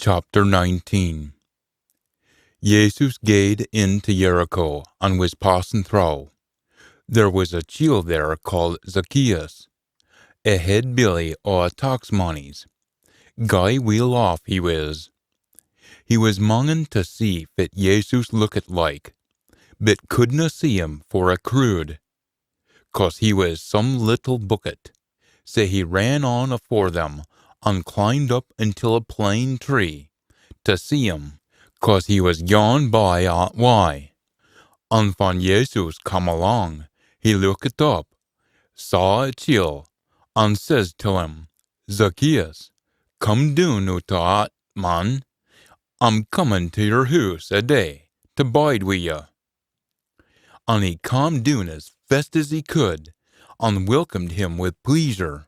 Chapter 19. Jesus gaed into Jericho and was passing through. There was a chiel there called Zacchaeus, a head billy o' tax monies. Guy weel off he was. He was monging to see fit Jesus looked like, but couldna see him for a crude, 'cause he was some little bucket. So he ran on afore them and climbed up until a plane tree to see him, 'cause he was gone by at why. And when Jesus come along, he looked up, saw a chiel, and says to him, Zacchaeus, come down out that, man. I'm coming to your house a day to bide wi' you. And he come down as fast as he could, and welcomed him with pleasure.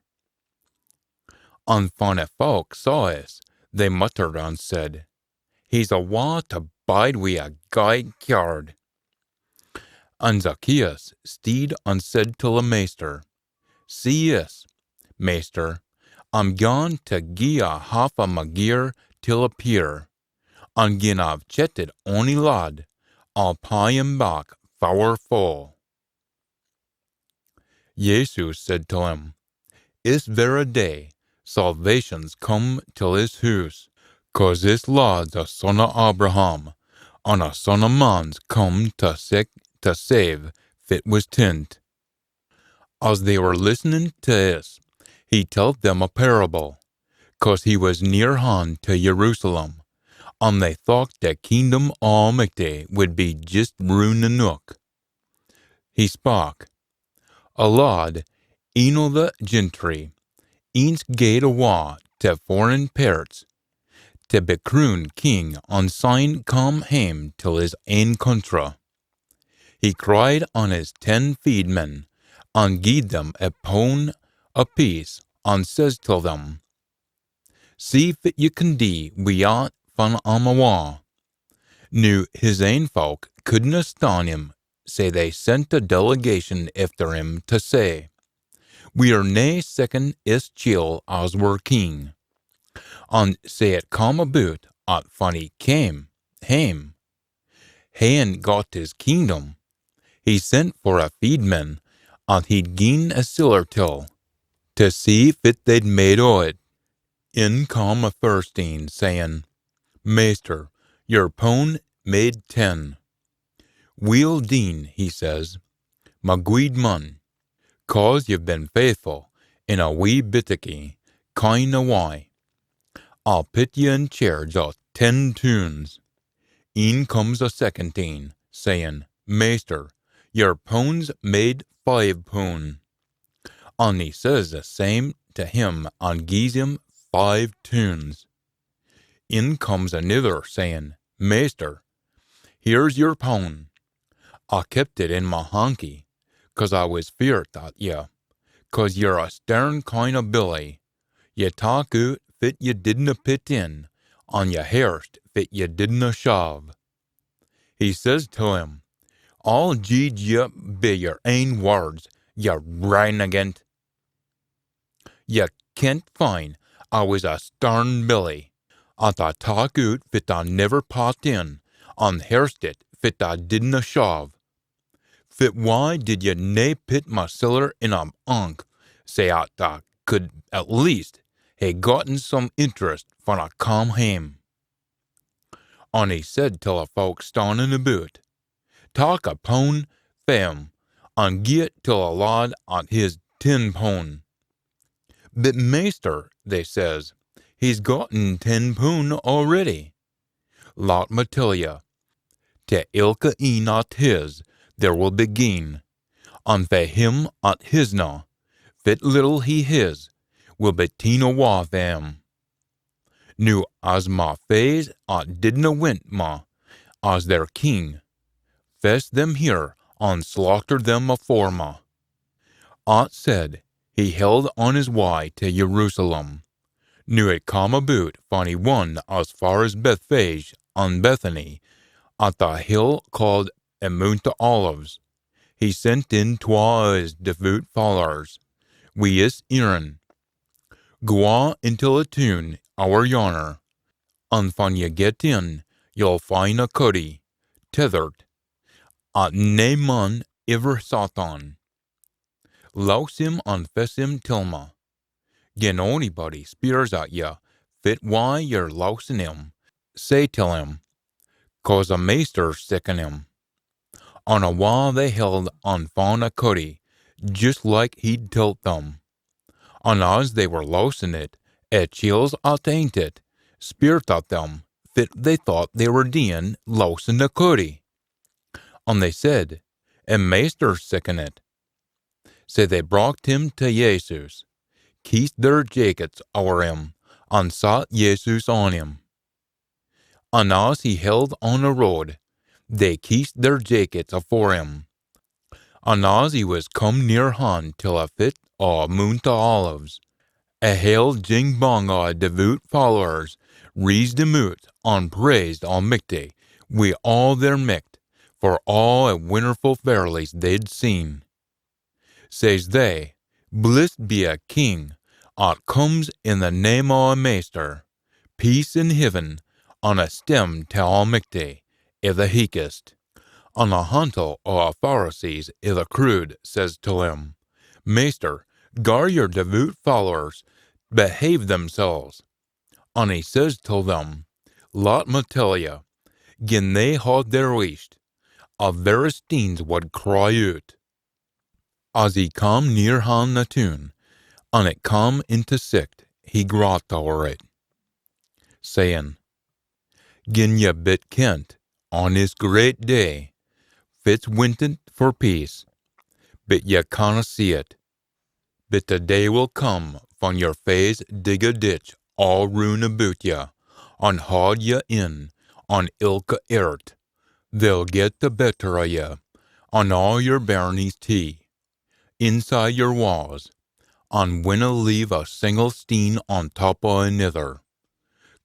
And when the folk saw us, they muttered and said, He's awa to bide wi' a guy kyard. And Zacchaeus steed and said to the maester, See yes, maester, I'm gone to gie a half a my gear till a pier, and gin I've chetted ony lad, I'll pay him back four full. Jesus said to him, This very day salvation's come till his house, 'cause this lad's a son of Abraham, and a son of man's come to save fit was tint. As they were listening to this, he told them a parable, 'cause he was near hand to Jerusalem, and they thought the kingdom of Almighty would be just round the nook. He spake, A lad, een o' the gentry, eens gaed awa to foreign parts, to be crowned king and syne come hame till his ain country. He cried on his 10 feedmen, and gied them a pound apiece, and says to them, See fit you can do wi'at van am awa. Now his ain folk couldna stand him, so they sent a delegation after him to say, We are nae second is chiel as we're king. And so it come about at when he came hame, haein got his kingdom, he sent for a feedman, and he'd gien a siller till, to see fit they'd made o' it. In come a first een, saying, Maester, your pound made 10. Weel deen, he says, my guid man, 'cause you've been faithful in a wee bitticky, kind a why. I'll put you in charge of 10 tunes. In comes a second een, saying, Maester, your pound's made 5 pound. And he says the same to him and gies him 5 tunes. In comes another, saying, Maester, here's your pound. I kept it in my hanky, 'cause I was feared at you, 'cause you're a stern kind of billy. You talk out fit you didna pit in, and you hairst fit you didna shove. He says to him, I'll jeed you be your ain words, you renegant. You can't find I was a stern billy, and I talk out fit I never pot in, and hairst it fit I didna shove. Fit why did you nae pit my siller in a unk, say I could at least hae gotten some interest when I come hame. And he said to the folk standing about, Talk a pound fam, and gie it to a lad at his 10 pound. But maester, they says, he's gotten 10 pound already. Lot me tell you, to ilka een at his, there will be gain, and for him at hisna, fit little he his, will be 10 awa them. Now as my fays at didna wint ma, as their king, fetch them here and slaughter them afore ma. At said, he held on his way to Jerusalem. Now it come about when he won as far as Bethphage and Bethany, at the hill called a Mount of Olives. He sent in 2 of his devout followers, wi' his Aaron, Go on into the town over yonder, And when you get in, you'll find a cuddy, tethered, at nae man ever sat on. Louse him and fess him tilma. Gin onybody speers at ya, fit why you're lousing him, say till him, 'cause a meester's sickin' him. On a wall they held on fawn a cuddy, just like he'd tilt them. And as they were lousing it, chills attained it, speert at them, fit they thought they were dean lousing the cuddy. And they said, a meester's sickin' it. So they brought him to Jesus, kissed their jackets o'er him, and sat Jesus on him. And as he held on the road, they kissed their jackets afore him. And as he was come near hand till a fit o' Mount Olives, a hale jing bong o' devout followers raised him out and praised Almighty wi' all their micht, for all a wonderful verlies they'd seen. Says they, blessed be a king, at comes in the name o' a master, peace in heaven, on a stem to Almighty, i' the highest. And a hantle o' a Pharisees i' the crude says to him, Master, gar your devout followers behave themselves. And he says to them, Let me tell you, gin they had their wished, a Veristines would cry out. As he come near han the tune, and it come into sicht, he grat o'er it, saying, Gin ye bit kent, on this great day, fit's winted for peace, but ye canna see it. But the day will come, when your face dig a ditch all round about ye, and haud ye in, on ilka earth. They'll get the better o' ye, on all your bairnies tea, inside your walls, and winna leave a single steen on top o' another,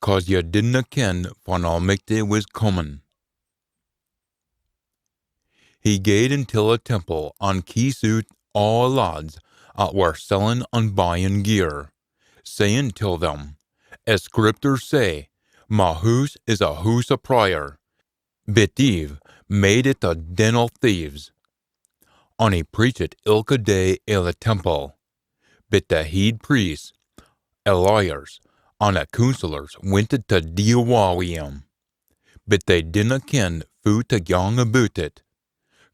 'cause ye didna ken when Almighty was comin'. He gaed until a temple and keys out all lads at were sellin' and buyin' gear, saying till them, as scriptures say, my house is a house of prayer, but Eve made it a den of thieves. And he preached ilka day i' the temple, but the heed priests, lawyers, and the counselors went to deal wi' him, but they didna ken fu to gang about it,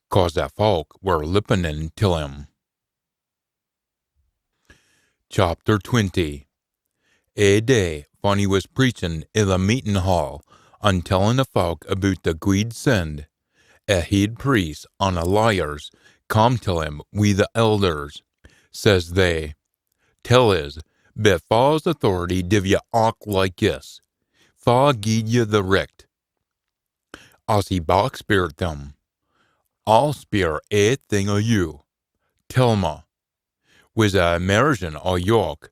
'cause the folk were listening till him. Chapter 20. A day, when he was preaching in the meeting hall and telling the folk about the great sin, a head priest and the lawyers come to him with the elders. Says they, Tell us, by Fa's authority div ye act like this? Fa gied ye the recht. As he back speared them, I'll spear a thing o' you. Tell me, was a immersion or yoke,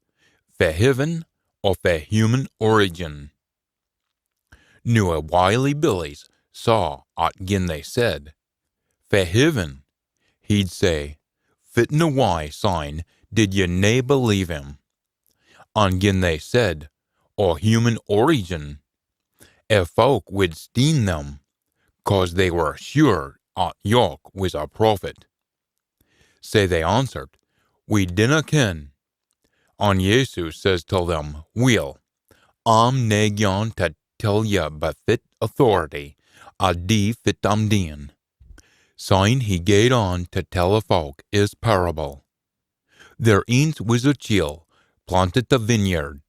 for heaven or for human origin? Knew a wily billies saw at gin they said, for heaven, he'd say, fittin' a why sign did ye nae believe him? And gin they said, or human origin, if folk would steen them, 'cause they were sure at yoke was a prophet. Say they answered, we dinna ken. And Jesus says to them, Well, I'm nae gone to tell ye by fit authority, a dee fit am dean. Syne he gaed on to tell the folk his parable. There eens was a chiel planted a vineyard,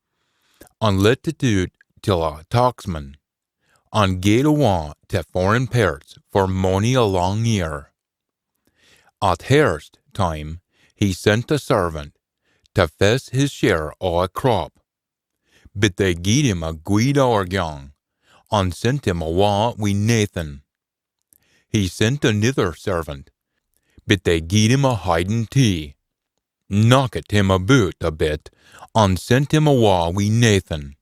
and let it out till a taxman, and gaed awa to foreign parts for mony a long year. At harvest time he sent a servant to fess his share o' a crop, but they gied him a guid o'ergang, and sent him awa wi' naething. He sent another servant, but they gied him a hiding tea, knocked him about a bit, and sent him awa wi' naething.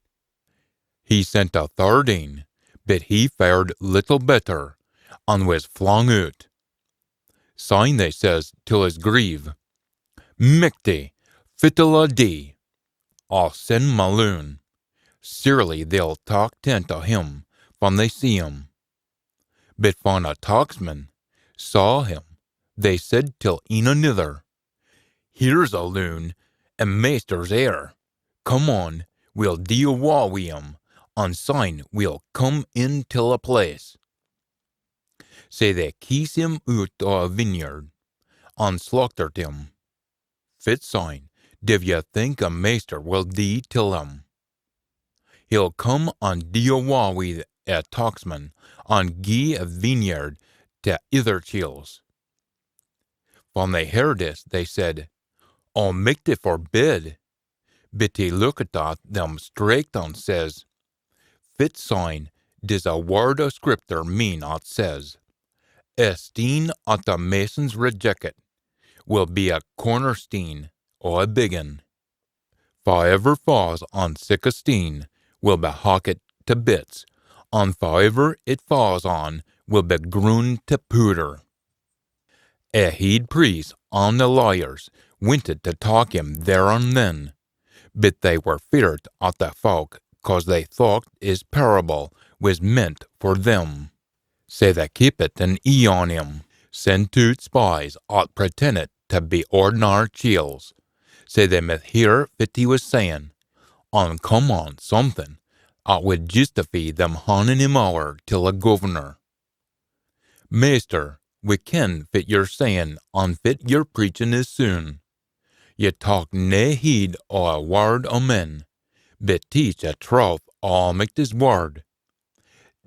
He sent a third in, but he fared little better, and was flung out. Syne they says till his grieve, Michty, fittle a dee, I'll send my loon. Surely they'll talk tent to him when they see him. But when a talksman saw him, they said till een another, Here's a loon, and meester's heir. Come on, we'll deal wa wi him, on sign we'll come in till a place. Say they kies him out o' a vineyard, on slaughtert him. Fit sign, div ye think a meester will dee till him? He'll come on deal wa wi a talksman, on gie a vineyard to ither chills. When they heard this, they said, Aul Mither forbid. But he looked at them straight and says, Fit sign, dis a word of scripture mean ot says, Esteen at the masons reject it, will be a cornerstein o' a biggin. Forever falls on sic a steen, will be hocket to bits, on forever it falls on, will be ground to powder. A heed priest on the lawyers wanted to talk him there and then, but they were feared at the folk, 'cause they thought his parable was meant for them. Say they keep it an eye on him, send out spies at pretended to be ordinary chills. Say they might hear what he was saying, and come on something, would justify them handing him over till a governor. Master, we ken fit you're saying, and fit your preaching is soon. Ye talk nae heed o' a word o' men, but teach a troth Aul Mither's word.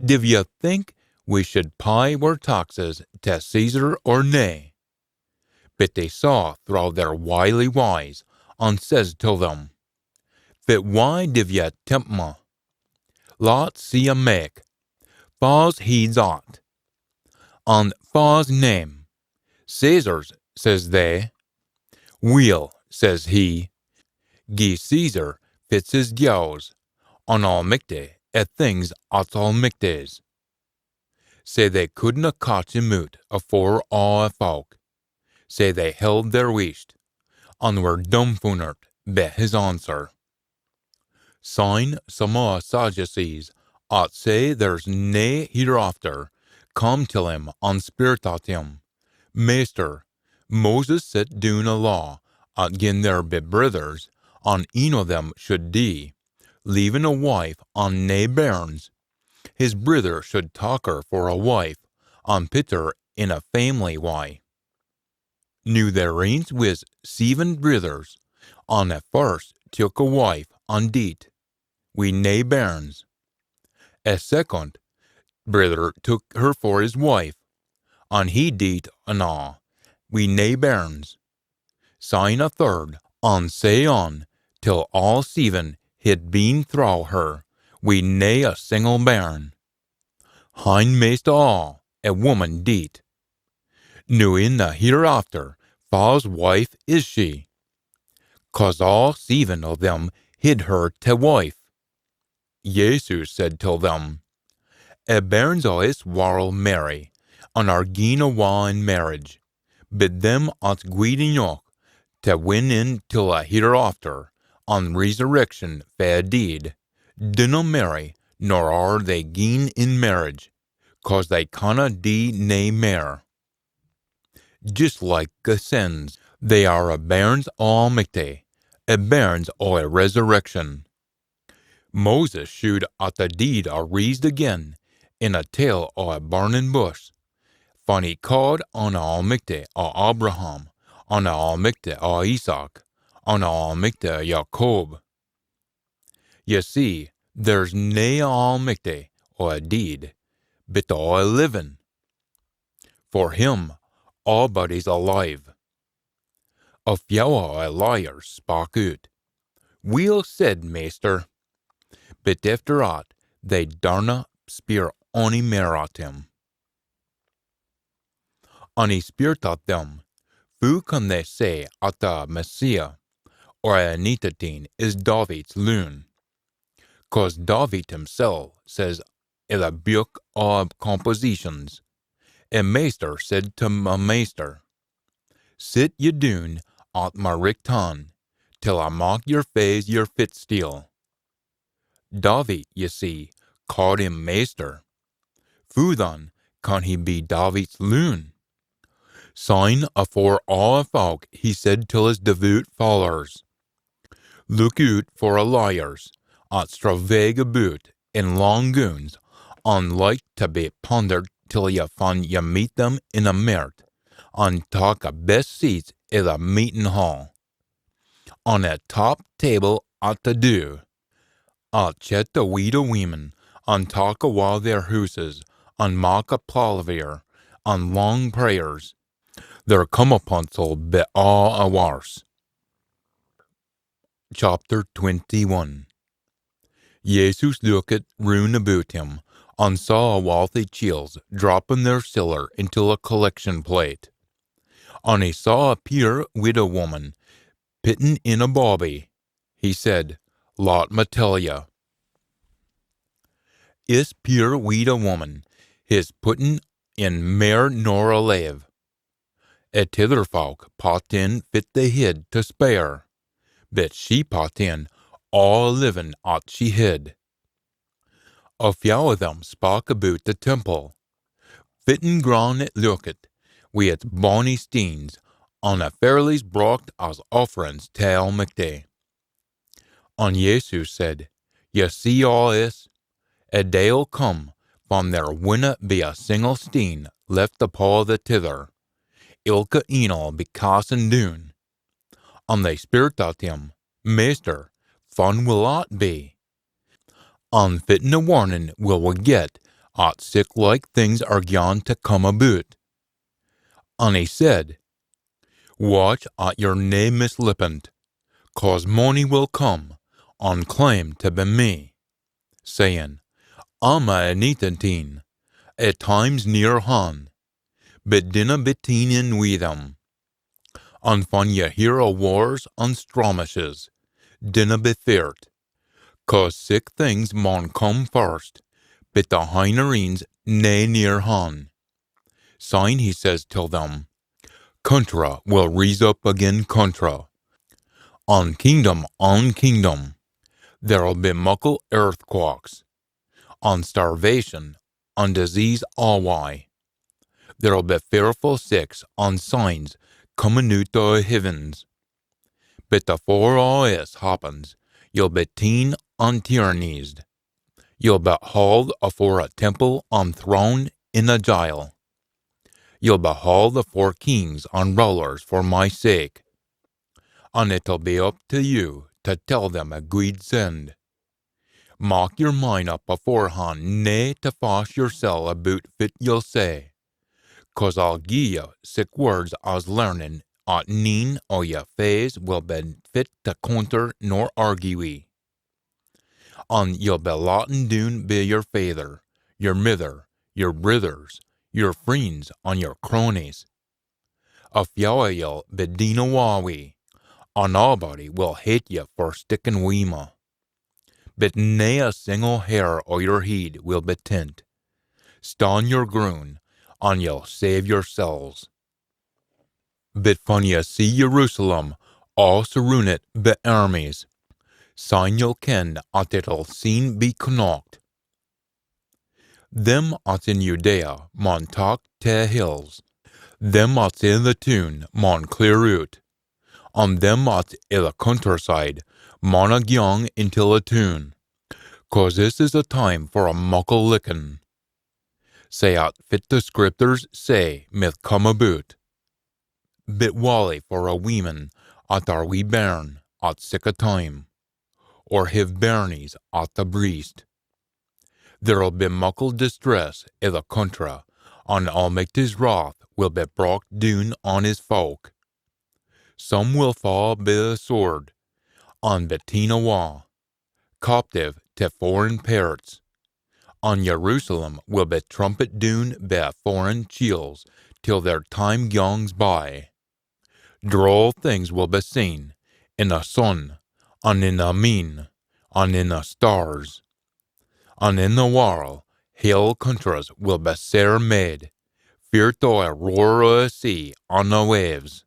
Div ye think we should pay our taxes to Caesar or nae? But they saw through their wily wise, and says to them, But why div ye tempt me? Lot see a make, fa's heeds ought, and fa's name. Caesar's, says they. Weel, says he, gie Caesar fits his jaws, and Aul Mither at things at Aul Mither's. Say they couldna catch him out afore all a folk. Say they held their wheest, and were dumbfounded by his answer. Sign some o' Sadducees, at say there's nae hereafter, come till him and spirit at him, Master, Moses set down a law, at gin there be brothers, and een o' them should die, leaving a wife and nae bairns. His brother should tak her for a wife, and put her in a family way. Now there ain't was 7 brothers, and the first took a wife and died, wi' nae bairns. A second brother took her for his wife, and he died anon, wi' nae bairns. Syne a third, and sae on, till all 7 had been through her, wi' nae a single bairn. Hindmost of all, a woman died. Now in the hereafter, fa's wife is she, 'cause all 7 of them hid her to wife. Jesus said to them, A bairns o' his war'll marry, and are gien awa in marriage, but them at's guid enoch to win in till a hereafter, and resurrection fae deed, dinna marry, nor are they gien in marriage, 'cause they canna dee nae mair. Just like the sins, they are a bairns Aul Mither, a bairns o' a resurrection. Moses shewed at the deed a raised again, in a tale o' a burning bush, when he called on Aul Mither o' Abraham, on Aul Mither o' Isaac, on Aul Mither o' Jacob. Ye see, there's nae Aul Mither o' a deed, but o' a living. For him, all body's alive. A few o' a liars spak out, Weel said, Master. But after that, they darna speer ony mair at him. And he speert at them, Who can they say at the Messiah, or a Nitatin, is David's loon? 'Cause David himself says in the book of compositions, A maester said to a maester, Sit ye doon at my richt hand, till I mak your face your footstool. David, ye see, called him meester. Fu dan kan he be David's loon. Sign afore all folk, he said till his devout followers. Look out for a liars, at stravage about, in long goons, unlike to be pondered till ye find ye meet them in a mart, on talk of best seats in a meeting hall. On a top table at the do, at chet the weed of women, on talk of while their houses, on mock a palaver, on long prayers. There come upon so be all a wars. Chapter 21. Jesus looked round about him, and saw a wealthy chills dropping their siller into a collection plate. And he saw a poor widow woman pitting in a bobby. He said, Lot me tell ya. Is poor widow woman, his putting in mair nor a lave. A tither folk pot in fit they hid to spare, but she pot in all living aught she hid. A few of them spoke about the temple. Fitten grown it looked, wi' its bonny steens, on a fairlies brocht as offerings to Aul Mither. And Jesus said, Ye see all this? A day'll come, from there winna be a single steen left upon the tither. Ilka een'll be casting doon. And they spirit at him, Meester, fun will it be? And fitting a warning will we get, at sick like things are gone to come about. And he said, Watch at your nae mislippant, cause money will come, and claim to be me, saying, I'm a neatenteen, at times near han, but dinna be teen in wi' them. And when ye hear o' wars and skirmishes, dinna be feart, cause sick things maun come first, but the hinereens nae near han. Sign he says till them, Contra will rise up again contra. On kingdom, there'll be muckle earthquakes, on starvation, on disease alway. There'll be fearful sicks, on signs coming out o' heavens. But afore all this happens, you'll be teen and tyrannized. You'll be hauled afore a temple and thrown in a jail. You'll be hauled afore kings and rulers for my sake. And it'll be up to you to tell them a good send. Mock your mind up beforehand, nae to fash yoursel about fit you'll say, 'cause I'll gie you sick words as learning at none o' your fays will be fit to counter nor argue wi. And you'll be latin doon by your father, your mither, your brothers, your friends, and your cronies. A few o' you'll be deen awa wi, and nobody will hate you for sticking wi me. But nae a single hair o' your head will be tint. Stand your ground, and you'll save yourselves. But when ye see Jerusalem all surrounded by armies, sign you'll ken at it'll soon be knocked. Them at's in Judea maun talk to hills, them at's in the town maun clear out, and them at's in the countryside maun a gyong into the town, 'cause this is a time for a muckle licking. Say at fit the scriptures say myth come about. Bit wally for a weeman at our wee bairn at sick a time, or hiv bairnies at the breast. There'll be muckle distress i' the country, and Almighty's wrath will be brought down on his folk. Some will fall by the sword, and be ta'en awa, captive to foreign parts. And Jerusalem will be trumpet down by foreign chills till their time gangs by. Droll things will be seen in the sun, and in the moon, and in the stars. And in the world, hill countries will be sair made, feared to a roar o' the sea on the waves.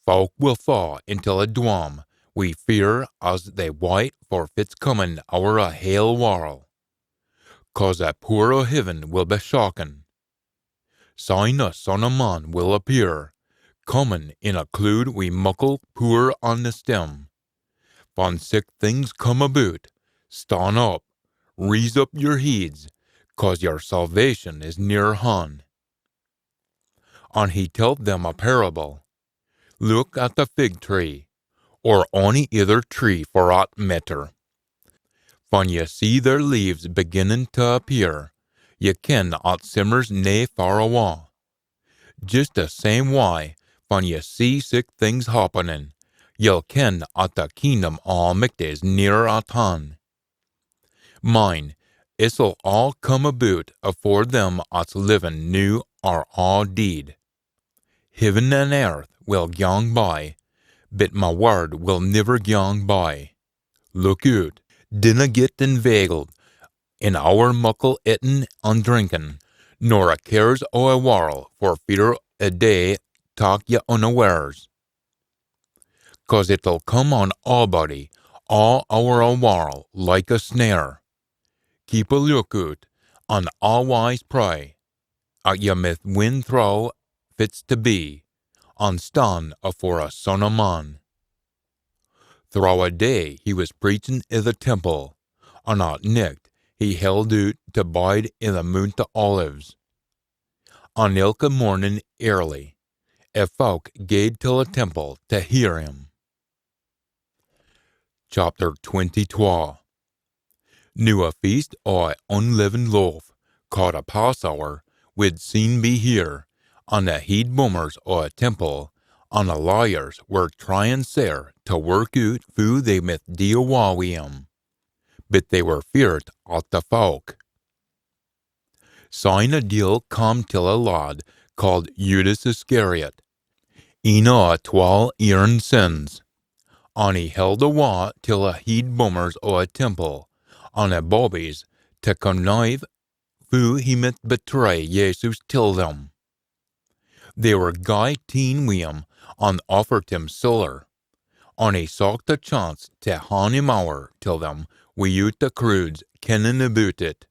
Folk will fall into a dwam We fear as they wait for fits coming our a hail warl, 'cause that poor o' heaven will be shocking. Sign a son o' man will appear, coming in a cloud we muckle poor on the stem. Von sick things come about, stand up, raise up your heads, 'cause your salvation is near han. And he told them a parable. Look at the fig tree, or any other tree for aught matter. When ye see their leaves beginning to appear, ye ken at simmers nae far awa. Just the same way, when ye see sick things happening, ye'll ken at the kingdom Almighty's near at hand. Mind, it'll all come about afore them at's living new are all deed. Heaven and earth will gang by, but my word will never gang by. Look out, dinna get inveigled in our muckle eating and drinking, nor a cares o' a warl, for fear a day tak ye unawares. 'Cause it'll come on body, all our a warl, like a snare. Keep a lookout, and always pray, at ye mith win throw fits to be, and stand afore a son o' man. Through a day he was preaching i' the temple, and at nicht he held out to bide i' the Mount o' Olives. On ilka morning early, a folk gaed to the temple to hear him. Chapter 22. Now a feast o' unleavened loaf, called a Passover, would soon be here, and the heed bummers o' a temple, and the lawyers were trying sair to work out who they might deal awa wi' him. But they were feared at the folk. Syne a deal come till a lad called Judas Iscariot, een o' 12 earned sins, and he held awa till a heed bummers o' a temple, and a bobbies to connive who he might betray Jesus till them. They were guy teen wi' him, and offered him siller, and he sought a chance to han him over till them without the crowds kenning about it.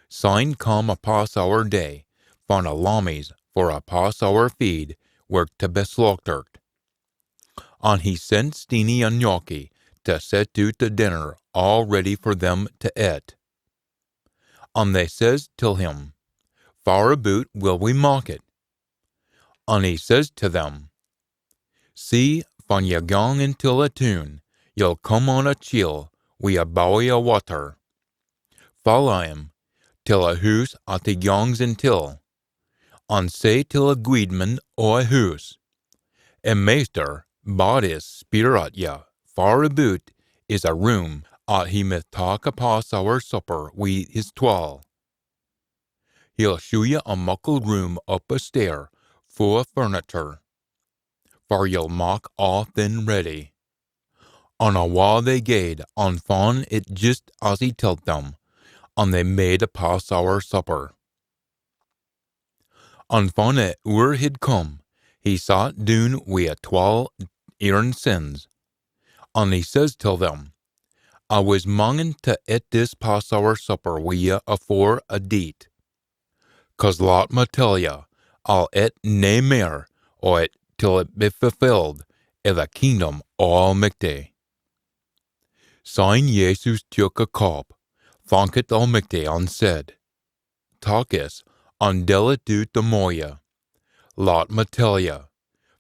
Syne come a Passover day, when a lammies for a Passover feed were to be slaughtered. And he sent Steenie and Yoki to set out the dinner all ready for them to eat. And they says till him, Far about will we mock it? And he says to them, See, when ye gang into a town, ye'll come on a chiel wi' a bowie o' water. Follow him till a hoose at he gangs intil, and say till a guidman o' a hoose, A meester bad is speer at ye, far about is a room at he mith tak a Passover supper wi' his 12. He'll show ye a muckle room up a stair, full of furniture, for ye'll mak all thin ready. And awa they gaed, and found it just as he told them, and they made a Passover supper. And when the hour had come, he sat down wi' a 12 earned sins, and he says till them, I was mangin' to eat this Passover supper wi' ye afore a date. 'Cause lot me tell ye, I'll eat nae mair o' it till it be fulfilled i' the kingdom Almighty. Syne Jesus took a cup, thanked Almighty, and said, Tak es, and dell it out amo ye. Lot me tell ye,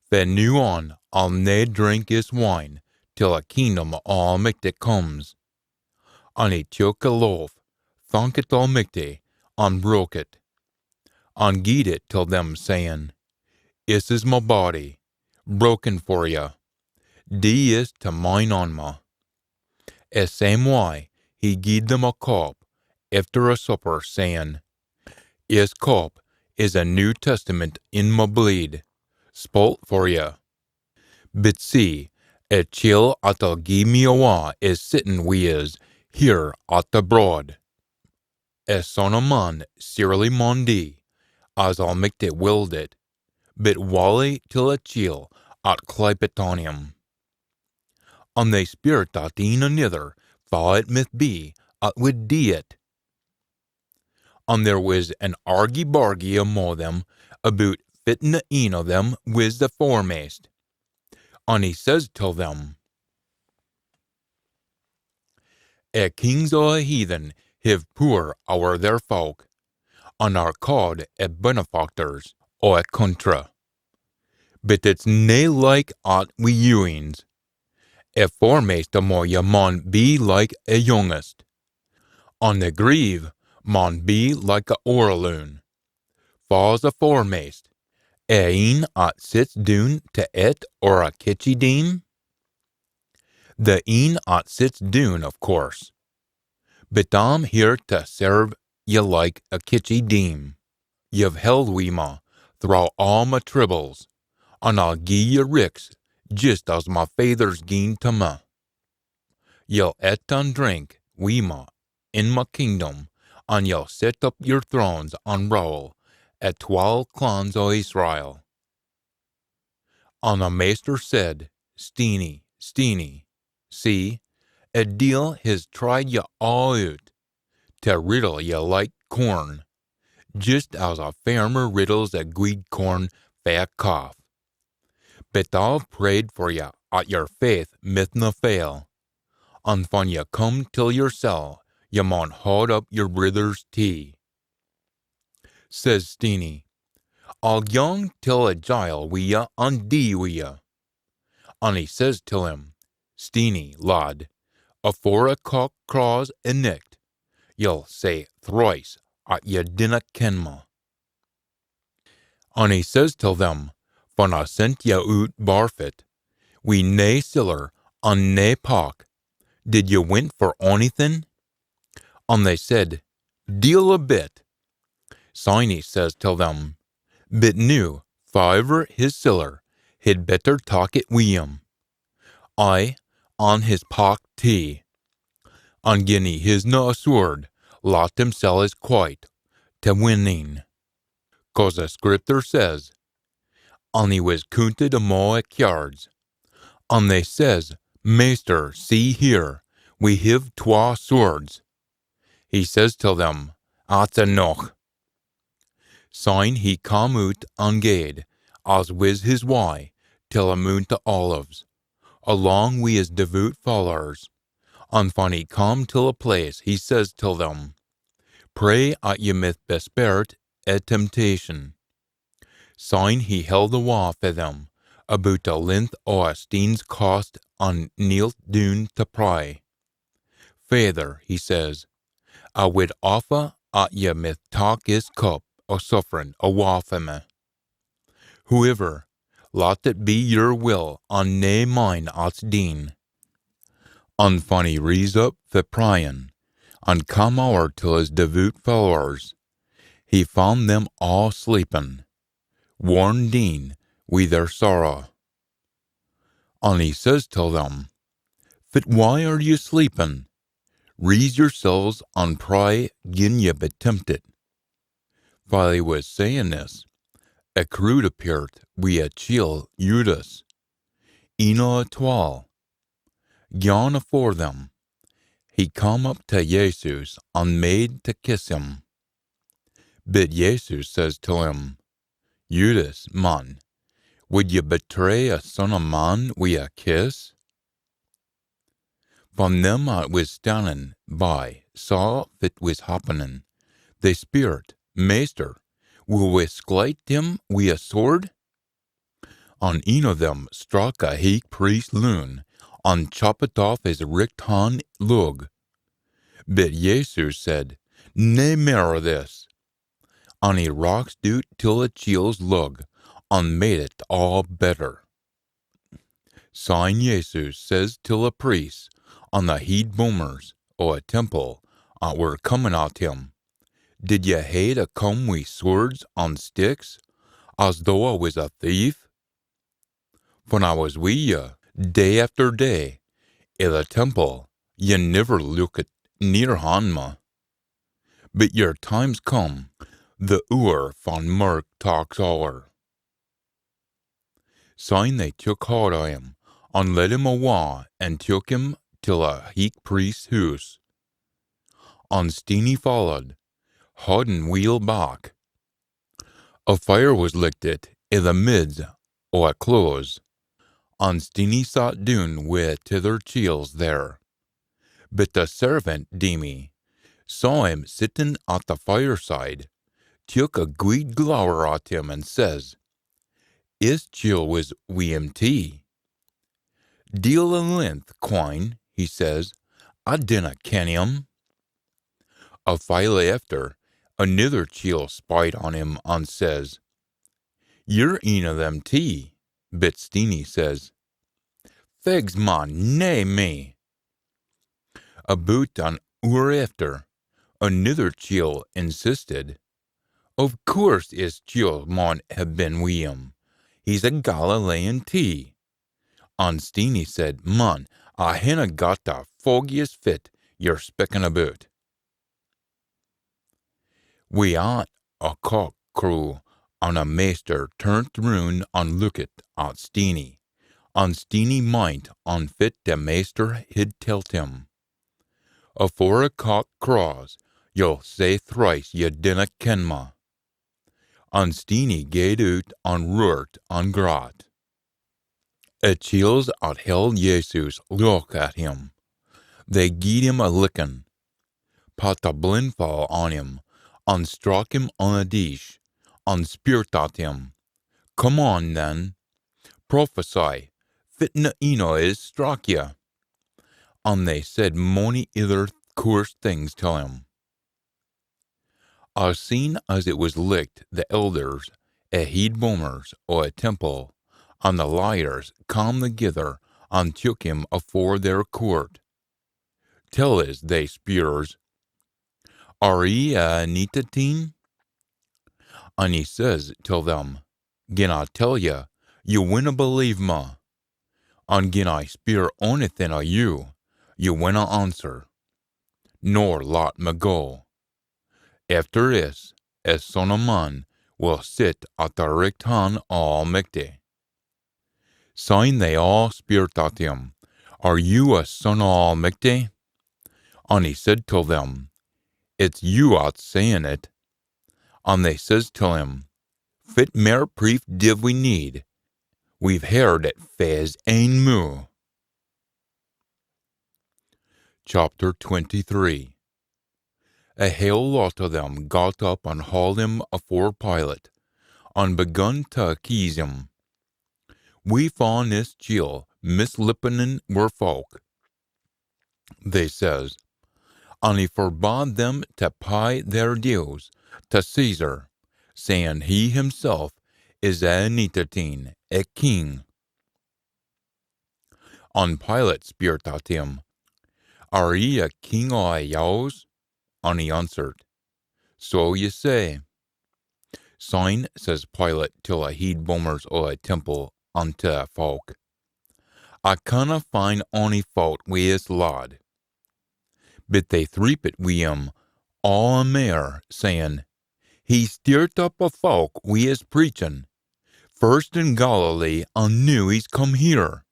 from now on I'll nae drink his wine till the kingdom Almighty comes. And he took a loaf, thanked Almighty, and broke it, and gied it till them, saying, This is my body, broken for ye. Do this to mine onma. A same way, he gied them a cup after a supper, saying, This cup is a New Testament in my blood, spilt for ye. But see, a chiel at'll gie me awa is sitting wi' us here at the broad. A son o' man surely mondi, as Almighty willed it, but wally till a chiel at clipe it on him. On they spirit dat een another, fa it mith be, would dee it. On there was an argy-bargy amo them, about fitting the een of them was the foremast. On he says till them, A kings o' a heathen have poor our their folk, and are called a benefactors o' a contra. But it's nae like aught we Ewings. A foremast amo ye maun be like a youngest. On the grieve maun be like a oraloon. Fa's a foremast. A een at sits doon to et or a kitchy deem? The een at sits doon, of course. But I'm here to serve ye like a kitchy deem. Ye've held we ma, through all my tribbles, and I'll gie ye ricks, just as my fathers gien to me. Ye'll et and drink, we ma, in my kingdom, and ye'll set up your thrones on roll, at 12 clans o' Israel. And the maester said, Steenie, Steenie, see, a deal has tried ye all out, to riddle ye like corn, just as a farmer riddles a guid corn fa calf. But I've prayed for ye at your faith mithna fail, and when ye come till yoursel, ye maun haud up your brother's tea. Says Steenie, I'll gang till a gile wi ye and dee wi ye. And he says till him, Steenie, lad, afore a cock craws a nicht, ye'll say thrice at ye dinna ken me. And he says till them, when I sent ye out barfit, we nae siller and nae pock, did ye wint for onything? And they said, Deal a bit. Syne he says till them, But new, fiver his siller, he'd better talk it wi him. I, on his pock tea. And gin he hisna a sword, lot him sell his quite, to winning. 'Cause the scripture says, And he was counted amo a cards. And they says, Maester, see here, we have 2 swords. He says till them, That's enough. Syne he come out and gaed, as was his way, till a mount to Olives, along wi his devout followers. And when he come till a place, he says till them, Pray at ye mith be spared a temptation. Syne he held a wa for them, about a length o' a steen's cost, and kneeled doon to pray. Father, he says, I would offer at ye mith talk his cup o' suffering a wa for me. Whoever, let it be your will, and nae mine at's deen. And when he rees up for praying, and come o'er to his devout followers, he found them all sleeping, worn dean wi their sorrow. And he says till them, But why are you sleeping? Reese yourselves and pray gin ye be tempted. While he was saying this, a crowd appeared wi a chiel Judas, eno a 12. Gone afore them, he come up to Jesus and made to kiss him. But Jesus says to him, Judas, man, would ye betray a son of man wi a kiss? When them that was standing by saw it was happening, they spirit, Maester, will we slite him wi a sword? And een of them struck a high priest loon, and chopped off his richt hand lug. But Jesus said, Nae mair o' this. And he roxed out till a chiel's lug, and made it all better. Syne Jesus says till a priest, and the heed boomers o' a temple, were coming at him, Did ye hae to come wi swords and sticks, as though I was a thief? When I was wi ye, day after day, i' the temple, ye never looked near on me. But your time's come, the hour van mirk talks o'er. Syne they took hold o' him, and led him awa, and took him till a high priest's house. And Steenie followed, holding wheel back. A fire was lighted in the midst o' a close, and Steenie sat down wi' t'other chiels there. But the servant, Demi, saw him sitting at the fireside, took a great glower at him, and says, "His chiel was wi' him tea." "Deal a length, quine," he says, "I dinna ken him." A while after, another chiel spied on him, and says, "You're een of them tea." But Steenie says, "Fegs, man, nae me." About an hour after, another chiel insisted, "Of course his chiel maun have been wi' him. He's a Galilean tea." And Steenie said, "Man, I hinna got the foggiest fit you're specking about." We aren't a cock crew, and a meester turned round and looked at Steenie, and Steenie might unfit the meester had telt him. "Afore a cock craws, you'll say thrice you dinna ken ma." And Steenie gaed out and roared and grat. A chiels at held Jesus look at him. They gied him a licking, pat a blindfall on him, and struck him on a dish, and spirt at him. "Come on, then, prophesy, fitna eno is struck ye." And they said mony other coarse things to him. As soon as it was licked, the elders, a heed boomers o' a temple, and the liars come together and took him afore their court. "Tell us," they speers, "are ye a Nitateen?" And he says till them, "Gin I tell ye, you winna believe me. And gin I speer onything o' you, you winna answer, nor let me go. After this, a Son of Man will sit at the right hand o' Almighty." Syne they all speered at him, "Are you a son o' Almighty?" And he said till them, "It's you at saying it." And they says till him, "Fit mair proof div we need? We've heard it fa's ain moo." Chapter 23. A hale lot of them got up and hauled him afore Pilate, and begun to accuse him. "We fawn this chiel mislippinin' were folk," they says, and he forbade them to pay their dues to Caesar, saying he himself is a Nitateen, a king. And Pilate speered at him, "Are ye a king o' a yows?" And he answered, "So ye say." "Syne," says Pilate till a heed boomers o' a temple unto a folk, "I canna find ony fault wi' his lad." But they threepit wi' him all a mair, saying, "He stirred up a folk wi' his preaching, first in Galilee, and now he's come here."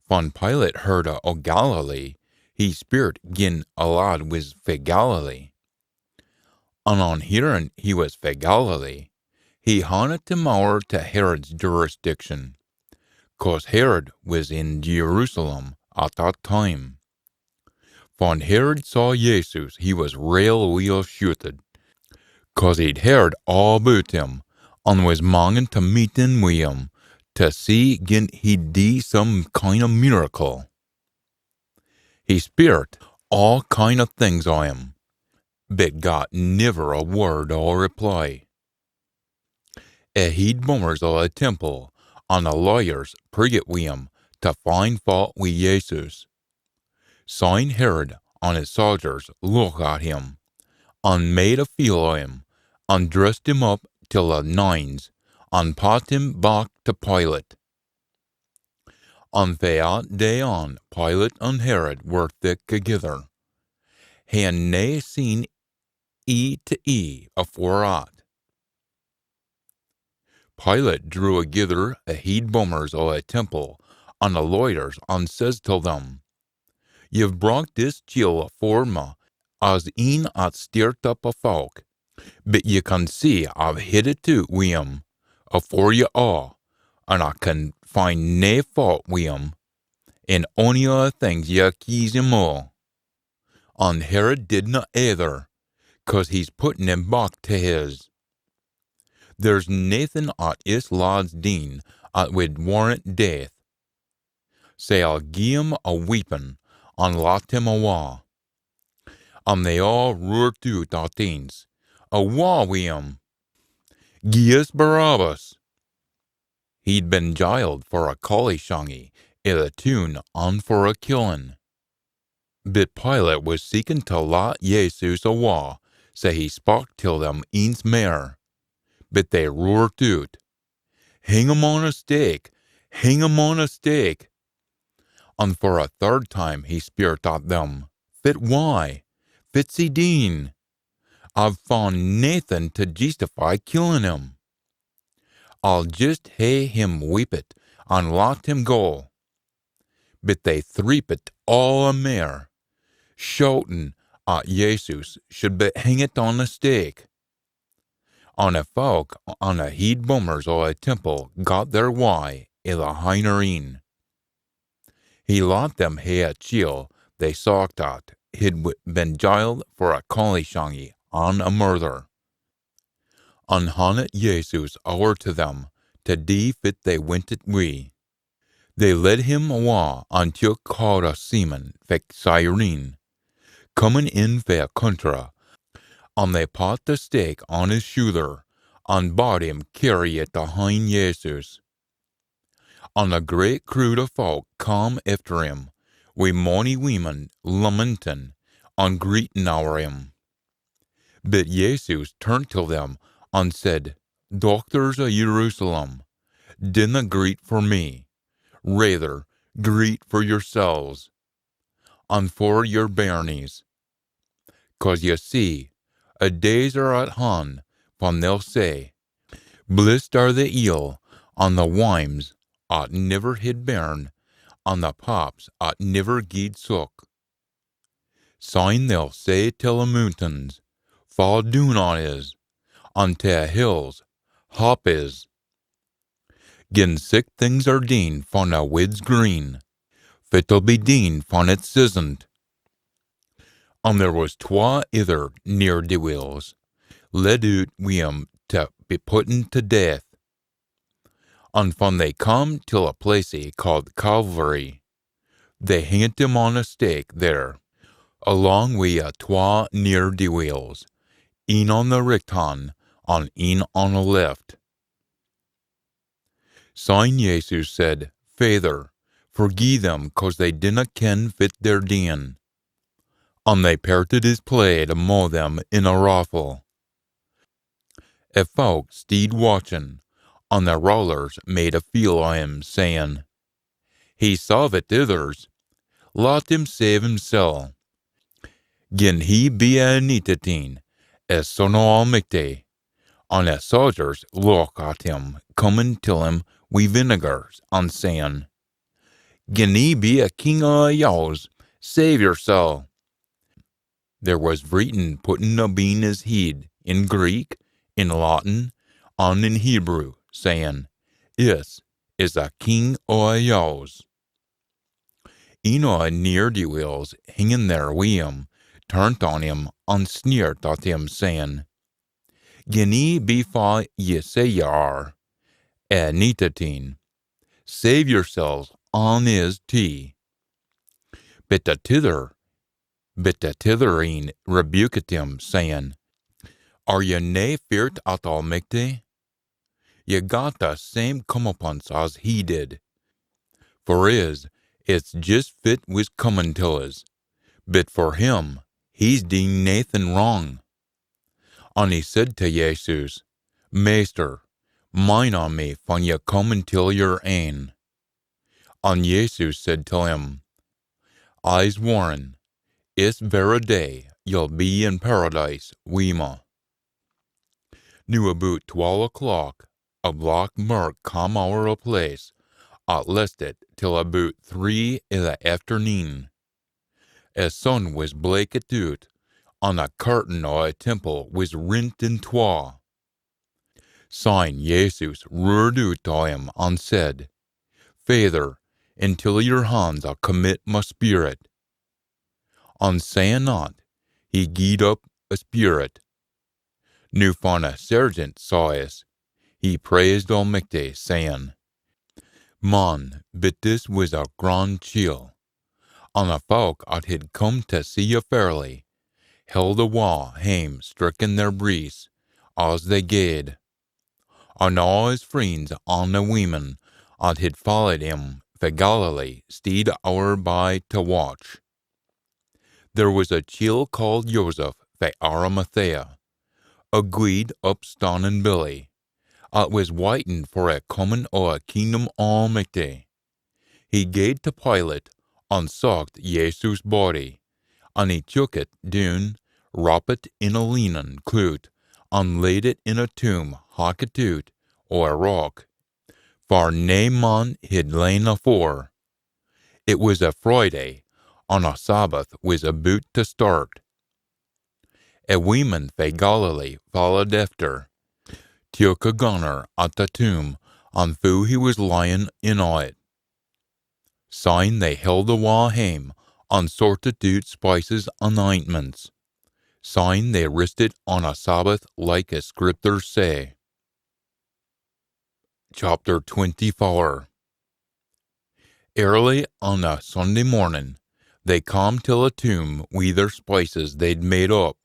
When Pilate heard o' Galilee, he spirit gin a lad was fae Galilee. And on hearing he was fae Galilee, he handed him over to Herod's jurisdiction, 'cause Herod was in Jerusalem at that time. When Herod saw Jesus, he was real weel shooted, 'cause he'd heard all about him, and was monging to meet in wi' him, to see gin he'd do some kind of miracle. He spirit all kind of things o' him, but got never a word o' reply. A heed boomers o' a temple, and the lawyers prigget wi' him to find fault wi' Jesus. Syne Herod and his soldiers look at him, and made a feel o' him, and dressed him up till the nines, and pat him back to Pilate. And fae that day on, Pilate and Herod were thick together. He had nae seen eye to eye afore that. Pilate drew together a heed boomers o' a temple, on the loiters, and says to them, You've brought this chiel afore me, as een at steert up a folk, but ye can see I've hid it to wi' him, afore ye all, and I can find nae fault wi' him, in ony o' the things ye accuse him o'. And Herod didna either, 'cause he's putting him back to his. There's naething at his lad's deen at would warrant death. Say I'll gie him a weeping, and lot him awa. And they all roared out at eens, Awa wi' him! Gie us Barabbas! He'd been jailed for a collyshangy, i' the tune and for a killing. But Pilate was seeking to lot Jesus awa, so he spoke till them eens mair. But they roared out, Hang him on a stake! Hang him on a stake! And for a third time he spiert at them, Fit why? Fitzy Dean! I've found naething to justify killing him. I'll just hae him weep it, and lot him go. But they threep it all a mair, shouting at Jesus should be hanged on a stake. And the folk on the heed bummers o' the temple got their way i' the hinereen. He lot them hae a chiel they socked at had been jailed for a collyshangy and a murder. And hannet Jesus over to them, to dee fit they went it wi. They led him awa and took hold of Simon vec Cyrene, coming in via contra, and they put the stake on his shoulder, and bade him carry it behind Jesus. And a great crowd of folk come after him, wi' mony women lamenting and greeting o'er him. But Jesus turned to them and said, Doctors of Jerusalem, dinna greet for me, rather greet for yourselves, and for your bairnies. 'Cause ye see, a days are at hand, when they'll say, Blessed are the ill, and the wimes at never hid bairn, and the paps at never gied suck. Syne they'll say till the mountains, Fall doon on is, and to the hills, hop is. Gin sick things are dean von the wid's green, fit'll be dean von it isn't. And there was twa ither near de wheels, led out wi' him to be putten to death. And when they come till a place called Calvary, they hanged him on a stake there, along wi' a twa near de wheels, een on the richt hand, and een on the left. Syne Jesus said, Father, forgie them, 'cause they dinna ken fit their dean. And they parted his plaid amo them in a raffle. A folk steed watching, and the rollers made a feel o' him, saying, He solved ithers, lot him save himsel. Gin he be a nitateen, as son o' Aul Mither, and the soldiers look at him, coming till him wi' vinegars, and saying, Gin he be a king o' yours, save yoursel. There was written putting abeen his head, in Greek, in Latin, and in Hebrew, saying, Is a king o' yours. Een o' near de wheels, hanging there wi' him, turned on him, and sneered at him, saying, Gin he be fa ye say ye are, a nitateen, save yourselves on his tea. But the tithereen rebuked him, saying, Are ye nae feared at Aul Mither? Ye got the same comeuppance as he did. For it's just fit was coming to us, but for him, he's done naething wrong. And he said to Jesus, Master, mind on me when ye come until your ain. And Jesus said to him, I'se warren, it's very day you'll be in paradise wi' me. Now about 12 o'clock, a black murk come o'er a place, At lasted till about 3 in the afternoon. A sun was blaked out, and a curtain of a temple was rent in twa. Syne Jesus roared out to him and said, Father, until your hands I commit my spirit. And saying that, he gied up a spirit. Now when a sergeant saw us, he praised Almighty, saying, Man, but this was a grand chill. And the folk that had come to see you fairly held a wa hame stricken their breasts as they gaed. And all his friends and the women that had followed him fra Galilee stayed hour by to watch. There was a chiel called Joseph fra Arimathea, a guid upstanding Billy, that was waiting for a coming o' a kingdom almighty. He gaed to Pilate and sought Jesus' body, and he took it down, wrapped it in a linen cloth, and laid it in a tomb hacked out o' a rock, for nae man had lain afore. It was a Friday, and a Sabbath was about to start. A woman fra Galilee followed after, took a gunner at the tomb, and found he was lying in it. Syne they held a wa hame, and sorted out spices and ointments. Syne they rested on a Sabbath like as scriptures say. Chapter 24. Early on a Sunday morning, they come till a tomb with their spices they'd made up.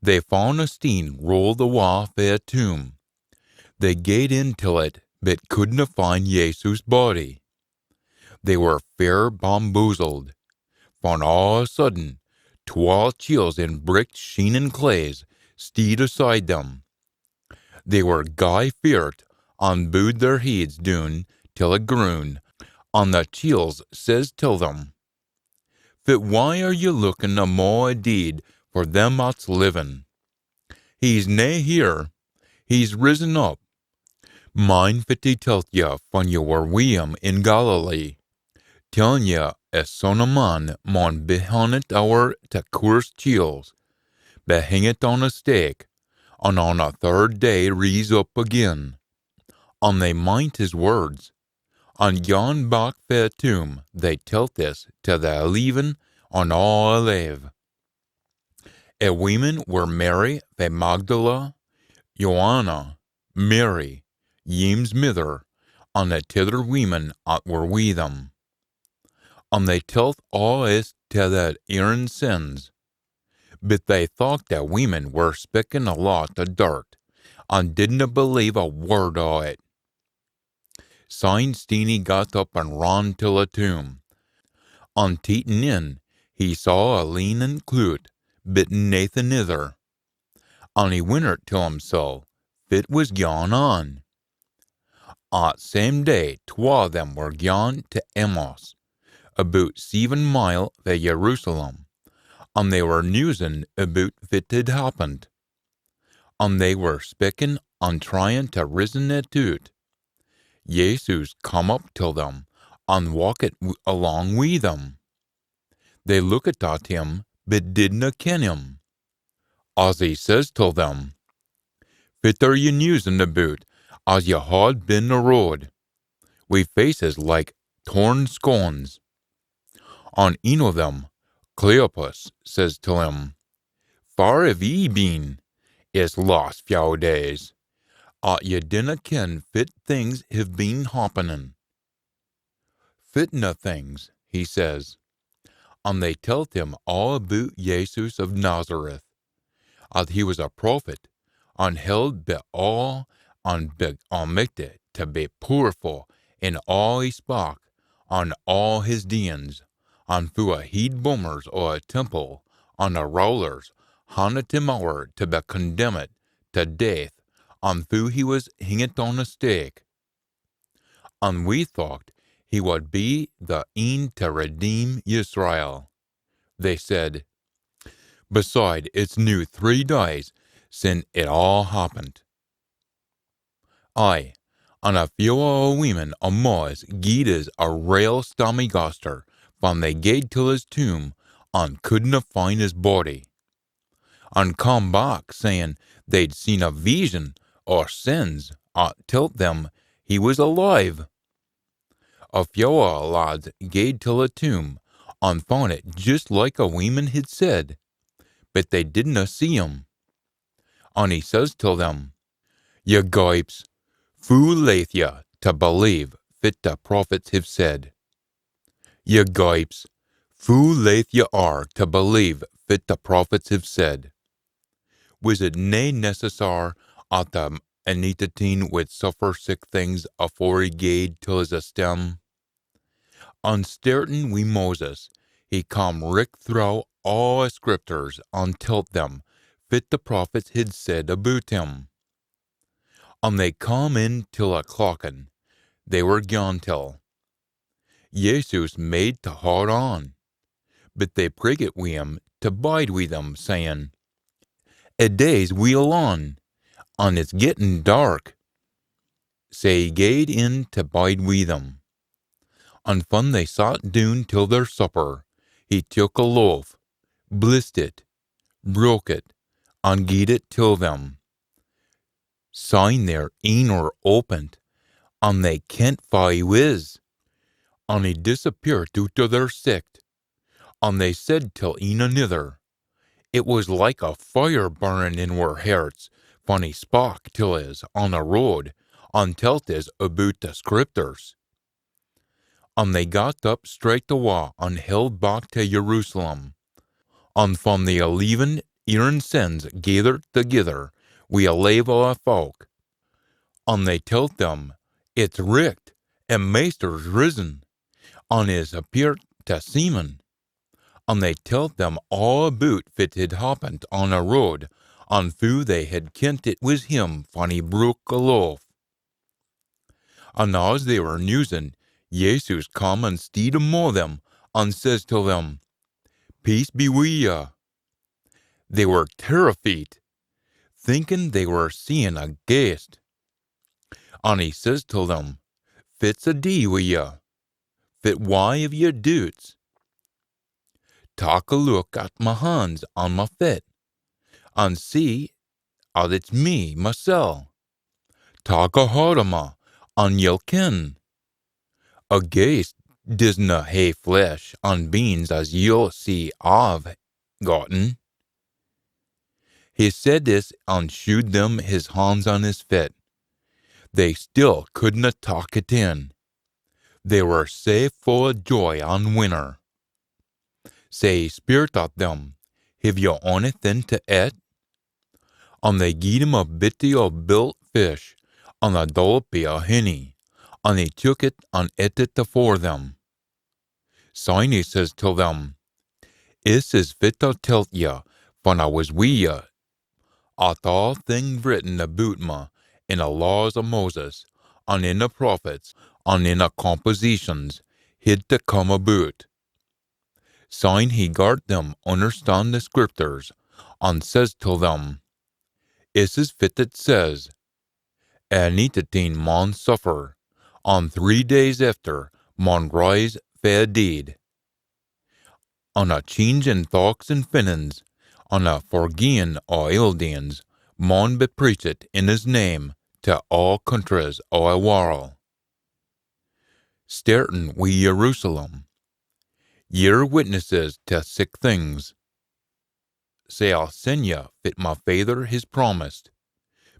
They found a steen rolled awa fra a tomb. They gaed into it, but couldna find Jesus' body. They were fair bamboozled, for all a sudden, 12 chiels in brick sheenen clays steed aside them. They were gey feart, and bowed their heads down till a groan, and the chiels says till them, But why are you looking a mo' a deed for them that's living? He's nae here, he's risen up. Mind fit he tell't you when you were wi' him in Galilee, telling you a son of man maun behon it hour to course chiels, be hang it on a stake, and on a third day rise up again. And they mind his words. And yon back fra tomb they tell't this to the leaven on all alive. A women were Mary fra Magdala, Joanna, Mary, James' mither, and the tither women that were with them. And they tell't all this to the Aaron sins. But they thought the women were speaking a lot of dirt, and didna believe a word o' it. Syne Steenie got up and ran till a tomb. On teeting in, he saw a linen cloth, bitten naething ither. And he wondered to himself, fit was gone on. At same day, 2 of them were gone to Emmaus, about 7 mile fra Jerusalem, and they were newsing about fit had happened. And they were speaking and trying to reason it out. Jesus come up till them, and walked along with them. They looked at him, but didna ken him. As he says till them, Fit are ye newsing about, as ye had been the road, wi' faces like torn scones. And een o' them, Cleopas, says to him, Far have ye been? It's last few days. Ye dinna ken fit things have been happening. Fitna things, he says. And they tell't him all about Jesus of Nazareth, as he was a prophet, and held be all and be Almighty to be powerful in all he spake, and all his deans, and fu a heed bummers o' a temple, and the rollers handed him over to be condemned to death, and fu he was hanged on a stake. And we thought he would be the een to redeem Israel. They said, Beside, it's new 3 days since it all happened. Aye, An a few women a mois gied a rail stommy goster van they gaed till his tomb, and couldna find his body. And come back saying they'd seen a vision or sins tilt them he was alive. A few lads gaed till a tomb, and found it just like a woman had said, but they didna see him. And he says till them, "Ye gipes, fool laith ye to believe fit the prophets have said. Ye gipes, fool laith ye are to believe fit the prophets have said. Was it nae necessar at the Anitateen would suffer sick things afore he gaed till his stem? Uncertain we Moses, he come rick through all scriptures until them fit the prophets had said about him. And they come in till a clockin, they were gone till. Jesus made to hard on, but they prig it wi him to bide wi them, saying, "A day's wheel on, and it's getting dark." Say he gaed in to bide wi them. And fun they sat down till their supper, he took a loaf, blissed it, broke it, and gied it till them. Sign their een were opened, and they kent fi whiz. And he disappeared out of their sight. And they said till een another, it was like a fire burning in our hearts, when he spake till us on the road, and telt us about the scriptures. And they got up straight awa and held back to Jerusalem. And from the 11 Aaron sins gathered together, we a lave o' folk. And they telt them, it's richt, and Meester's risen, and is appeared to Simon. And they telt them all about fit had happened on a road, and fu they had kent it was him when he broke a loaf. And as they were newsing, Jesus come and steed amo them, and says to them, "Peace be wi' ye." They were terrified, thinking they were seeing a ghaist. And he says to them, "Fit's a dee wi' ye, fit why have ye doubts? Tak a look at my hands and my feet, and see as it's me mysel. Tak a hold o' me, and ye'll ken. A ghaist disna hae flesh and beans as ye'll see I've gotten." He said this and shewed them his hands and his feet. They still couldna tak it in. They were sae full of joy and winter. Say he spirit at them, "Have you onything to eat?" And they gied him a bitty of built fish, and a dollopy of honey, and he took it and ate it afore them. Syne he says to them, "Is is fit to tell ye, when I was wi' ye, at all thing written about me in the laws of Moses, and in the prophets, and in the compositions, hid to come about." Syne he gart them understand the scriptures, and says to them, "Is is fit it says, Anitateen maun suffer, and 3 days after maun rise fae deed. And a change in thoughts and feelings, and a forgieing o' Ildeans, maun be preached in his name to all countries o' a world. Starting wi' Jerusalem, ye're witnesses to sick things. Say I'll send ye fit my Father has promised,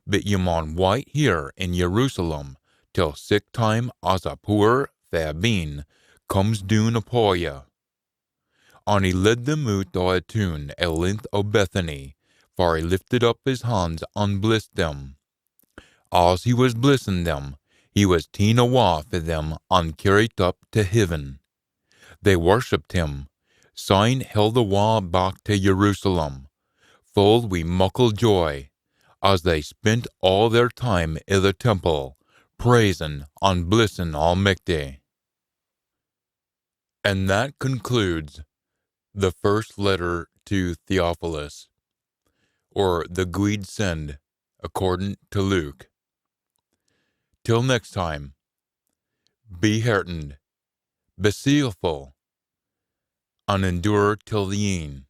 but ye maun wait here in Jerusalem till sick time as a poor fae being comes doon upo ye." And he led them out o' a town a length o' Bethany, for he lifted up his hands and blessed them. As he was blessing them, he was ta'en awa for them and carried up to heaven. They worshipped him, syne held awa back to Jerusalem, full wi' muckle joy, as they spent all their time i' the temple, praising and blessing Almighty. And that concludes the first letter to Theophilus, or the Guide Send, according to Luke. Till next time, be heartened, be sealful, and endure till the end.